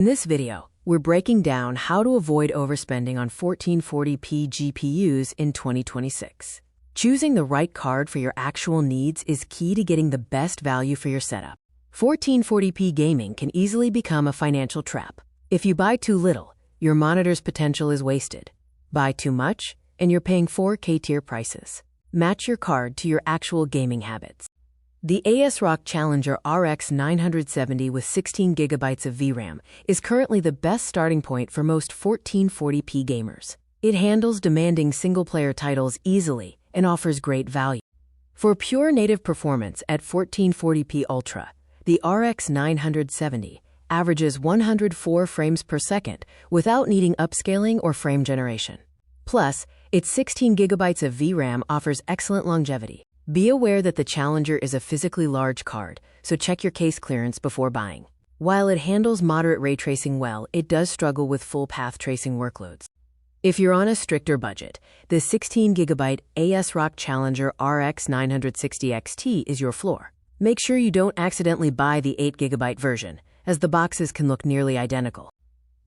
In this video, we're breaking down how to avoid overspending on 1440p GPUs in 2026. Choosing the right card for your actual needs is key to getting the best value for your setup. 1440p gaming can easily become a financial trap. If you buy too little, your monitor's potential is wasted. Buy too much, and you're paying 4K tier prices. Match your card to your actual gaming habits. The ASRock Challenger RX970 with 16GB of VRAM is currently the best starting point for most 1440p gamers. It handles demanding single-player titles easily and offers great value. For pure native performance at 1440p Ultra, the RX970 averages 104 frames per second without needing upscaling or frame generation. Plus, its 16GB of VRAM offers excellent longevity. Be aware that the Challenger is a physically large card, so check your case clearance before buying. While it handles moderate ray tracing well, it does struggle with full path tracing workloads. If you're on a stricter budget, the 16GB ASRock Challenger RX960 XT is your floor. Make sure you don't accidentally buy the 8GB version, as the boxes can look nearly identical.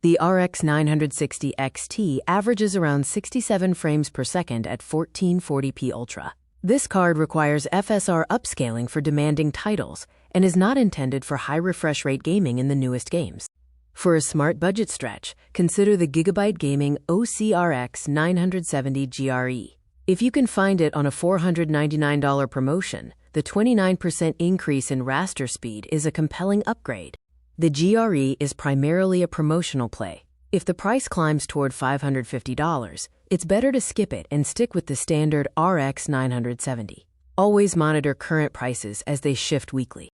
The RX960 XT averages around 67 frames per second at 1440p Ultra. This card requires FSR upscaling for demanding titles and is not intended for high refresh rate gaming in the newest games. For a smart budget stretch, consider the Gigabyte Gaming OCRX 970 GRE. If you can find it on a $499 promotion, the 29% increase in raster speed is a compelling upgrade. The GRE is primarily a promotional play. If the price climbs toward $550, it's better to skip it and stick with the standard RX 970. Always monitor current prices as they shift weekly.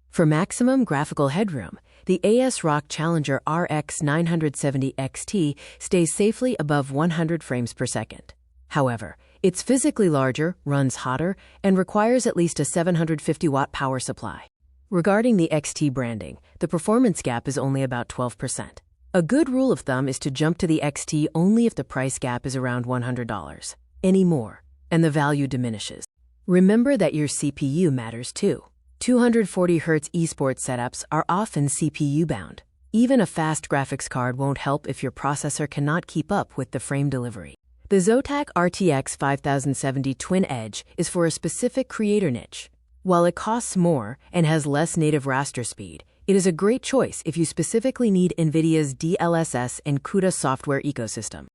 For maximum graphical headroom, the ASRock Challenger RX 970 XT stays safely above 100 frames per second. However, it's physically larger, runs hotter, and requires at least a 750-watt power supply. Regarding the XT branding, the performance gap is only about 12%. A good rule of thumb is to jump to the XT only if the price gap is around $100. Any more, and the value diminishes. Remember that your CPU matters too. 240Hz esports setups are often CPU-bound. Even a fast graphics card won't help if your processor cannot keep up with the frame delivery. The Zotac RTX 5070 Twin Edge is for a specific creator niche. While it costs more and has less native raster speed, it is a great choice if you specifically need NVIDIA's DLSS and CUDA software ecosystem.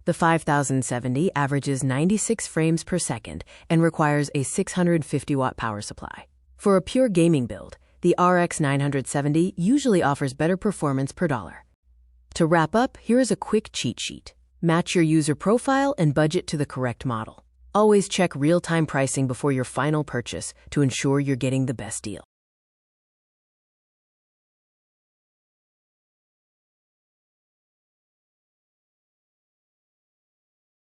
The 5070 averages 96 frames per second and requires a 650-watt power supply. For a pure gaming build, the RX 970 usually offers better performance per dollar. To wrap up, here is a quick cheat sheet. Match your user profile and budget to the correct model. Always check real-time pricing before your final purchase to ensure you're getting the best deal.